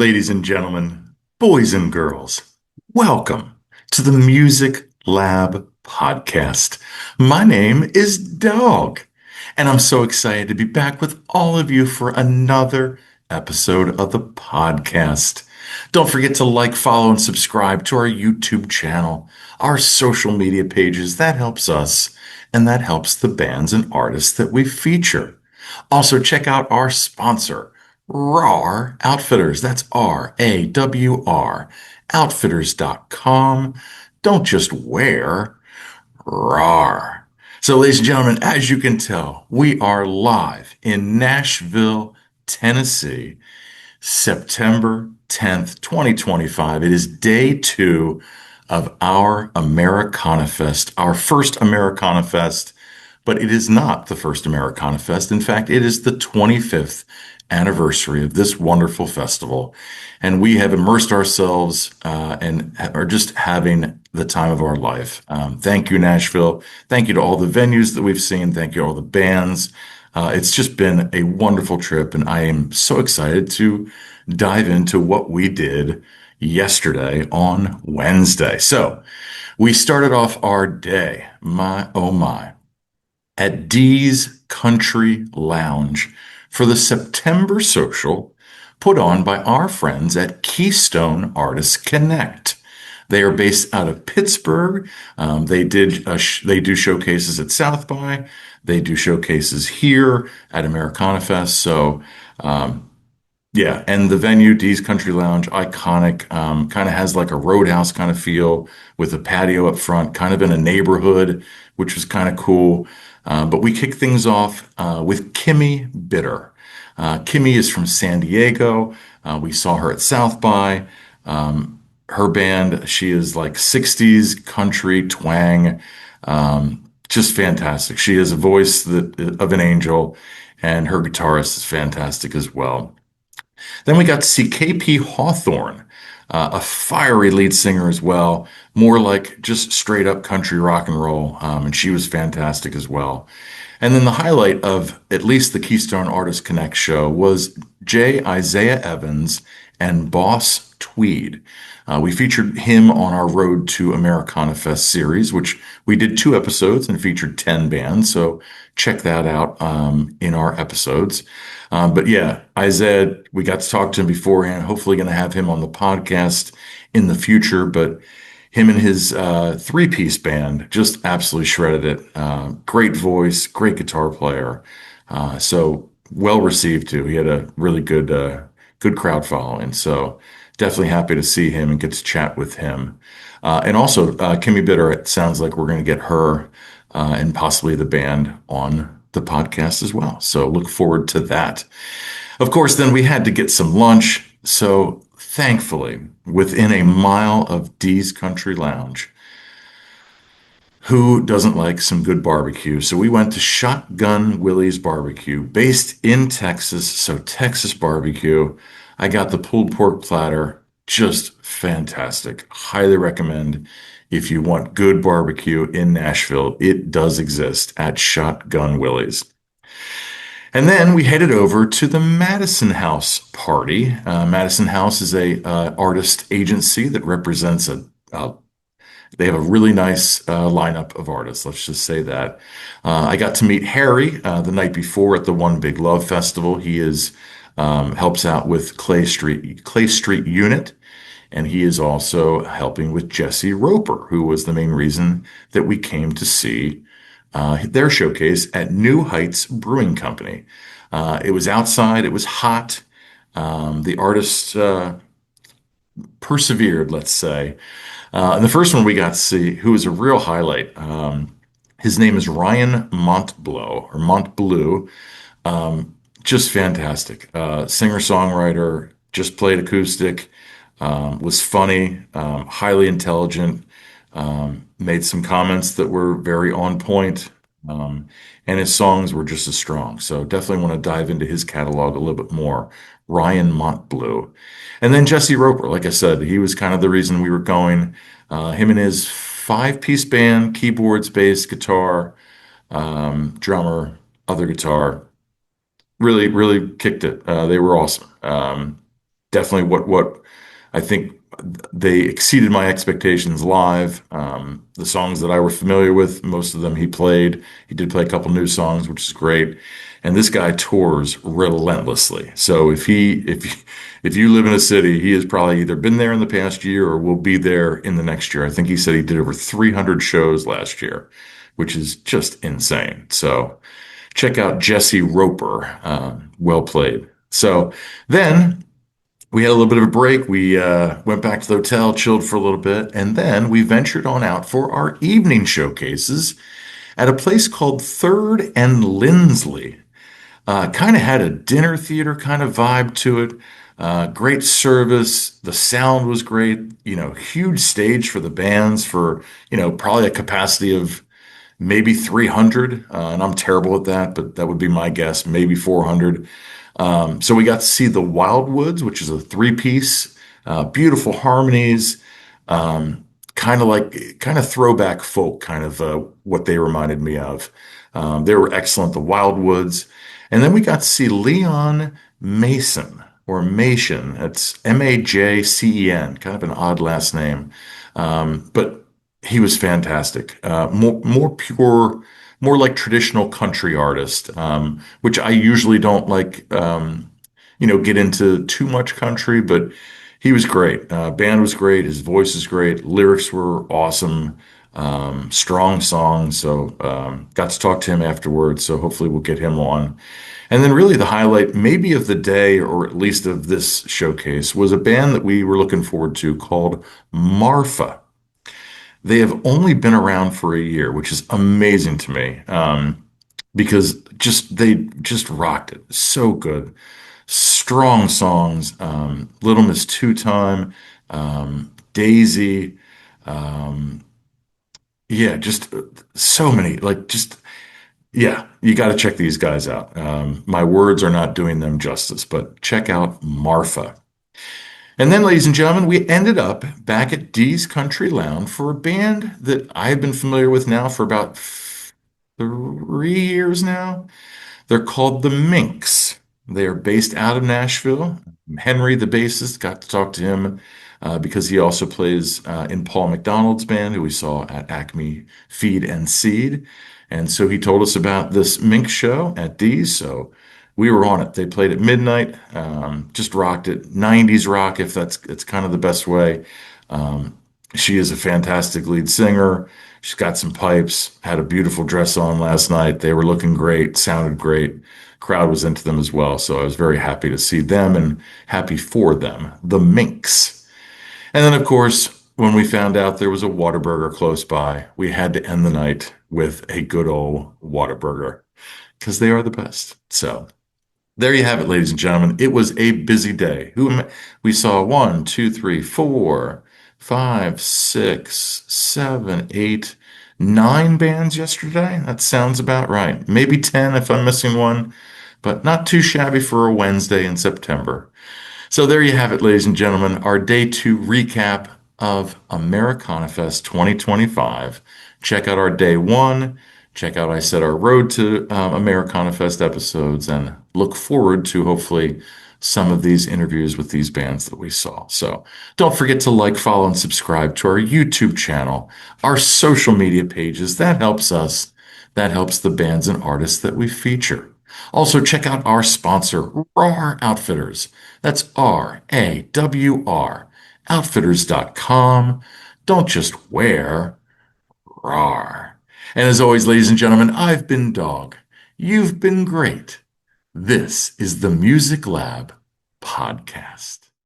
Ladies and gentlemen, boys and girls, welcome to the Music Lab podcast. My name is Dogg, and I'm so excited to be back with all of you for another episode of the podcast. Don't forget to like, follow, and subscribe to our YouTube channel, our social media pages. That helps us, and that helps the bands and artists that we feature. Also, check out our sponsor, RAR Outfitters. That's RAWR, outfitters.com. Don't just wear, RAR. So, ladies and gentlemen, as you can tell, we are live in Nashville, Tennessee, September 10th, 2025. It is day two of our AmericanAFest, our first AmericanAFest, but it is not the first AmericanAFest. In fact, it is the 25th anniversary of this wonderful festival. And we have immersed ourselves and are just having the time of our life. Thank you, Nashville. Thank you to all the venues that we've seen. Thank you to all the bands. It's just been a wonderful trip, and I am so excited to dive into what we did yesterday on Wednesday. So we started off our day, my oh my, at Dee's Country Lounge for the September social put on by our friends at Keystone Artists Connect. They are based out of Pittsburgh. They do showcases at South by. They do showcases here at AmericanAFest. So yeah, and the venue, Dee's Country Lounge, iconic, kind of has like a roadhouse kind of feel with a patio up front, kind of in a neighborhood, which was kind of cool. But we kicked things off with Kimmy Bitter. Kimmy is from San Diego. We saw her at South by. Her band, she is like 60s country twang, just fantastic. She has a voice of an angel, and her guitarist is fantastic as well. Then we got to see KP Hawthorne, a fiery lead singer as well, more like just straight up country rock and roll, and she was fantastic as well. And then the highlight of at least the Keystone Artists Connect show was J. Isaiah Evans and Boss Tweed. We featured him on our Road to AmericanAFest series, which we did 2 episodes and featured 10 bands. So check that out in our episodes. But yeah, Isaiah, we got to talk to him beforehand. Hopefully going to have him on the podcast in the future. But him and his three-piece band just absolutely shredded it. Great voice, great guitar player. So well received too. He had a really good crowd following. So definitely happy to see him and get to chat with him. And also, Kimmy Bitter, it sounds like we're going to get her and possibly the band on the podcast as well. So look forward to that. Of course, then we had to get some lunch. So thankfully, within a mile of Dee's Country Lounge, who doesn't like some good barbecue? So we went to Shotgun Willie's Barbecue, based in Texas. So Texas barbecue. I got the pulled pork platter, just fantastic. Highly recommend if you want good barbecue in Nashville. It does exist at Shotgun Willie's. And then we headed over to the Madison House party. Madison House is a artist agency that represents they have a really nice lineup of artists. Let's just say that. I got to meet Harry the night before at the One Big Love Festival. He helps out with Clay Street Unit, and he is also helping with Jesse Roper, who was the main reason that we came to see their showcase at New Heights Brewing Company. It was outside, it was hot. The artists persevered, let's say. And the first one we got to see, who was a real highlight, his name is Ryan Montbleu. Just fantastic. Singer-songwriter, just played acoustic, was funny, highly intelligent, made some comments that were very on point, and his songs were just as strong. So definitely want to dive into his catalog a little bit more. Ryan Montbleu. And then Jesse Roper, like I said, he was kind of the reason we were going. Him and his 5-piece band, keyboards, bass, guitar, drummer, other guitar, really, really kicked it. They were awesome. definitely what I think they exceeded my expectations live. The songs that I were familiar with, most of them he played. He did play a couple new songs, which is great. And this guy tours relentlessly. So if you live in a city, he has probably either been there in the past year or will be there in the next year. I think he said he did over 300 shows last year, which is just insane. So check out Jesse Roper. Well played. So then we had a little bit of a break. We went back to the hotel, chilled for a little bit, and then we ventured on out for our evening showcases at a place called Third and Lindsley. Kind of had a dinner theater kind of vibe to it. Great service. The sound was great. Huge stage for the bands for, probably a capacity of maybe 300. And I'm terrible at that, but that would be my guess, maybe 400. So we got to see the Wildwoods, which is a three-piece, beautiful harmonies, kind of throwback folk, kind of what they reminded me of. They were excellent, the Wildwoods. And then we got to see Leon Mason or Mason. It's Majcen, kind of an odd last name. But he was fantastic. More pure, more like traditional country artist, which I usually don't like, get into too much country, but he was great. Band was great. His voice is great. Lyrics were awesome. Strong songs. So got to talk to him afterwards. So hopefully we'll get him on. And then really the highlight maybe of the day, or at least of this showcase, was a band that we were looking forward to called Marfa. They have only been around for a year, which is amazing to me, because they just rocked it. So good. Strong songs. Little Miss Two Time, Daisy. Um, yeah, just so many. Yeah, you got to check these guys out. My words are not doing them justice, but check out Marfa. And then, ladies and gentlemen, we ended up back at Dee's Country Lounge for a band that I've been familiar with now for about 3 years now. They're called the Minks. They are based out of Nashville. Henry, the bassist, got to talk to him because he also plays in Paul McDonald's band, who we saw at Acme Feed and Seed. And so he told us about this Mink show at Dee's. So we were on it. They played at midnight, just rocked it. 90s rock, if it's kind of the best way. Um, she is a fantastic lead singer. She's got some pipes, had a beautiful dress on last night. They were looking great, sounded great. Crowd was into them as well. So I was very happy to see them and happy for them, the Minks. And then, of course, when we found out there was a Whataburger close by, we had to end the night with a good old Whataburger because they are the best. So there you have it, ladies and gentlemen. It was a busy day. We saw one, two, three, four, five, six, seven, eight, nine bands yesterday. That sounds about right. Maybe 10 if I'm missing one, but not too shabby for a Wednesday in September. So there you have it, ladies and gentlemen, our day two recap of AmeriCanaFest 2025. Check out our day one. Check out, I said, our road to AmeriCanaFest episodes, and look forward to hopefully some of these interviews with these bands that we saw. So don't forget to like, follow, and subscribe to our YouTube channel, our social media pages. That helps us. That helps the bands and artists that we feature. Also, check out our sponsor, RAR Outfitters. That's RAWR, outfitters.com. Don't just wear, RAR. And as always, ladies and gentlemen, I've been Dogg. You've been great. This is the Music Lab Podcast.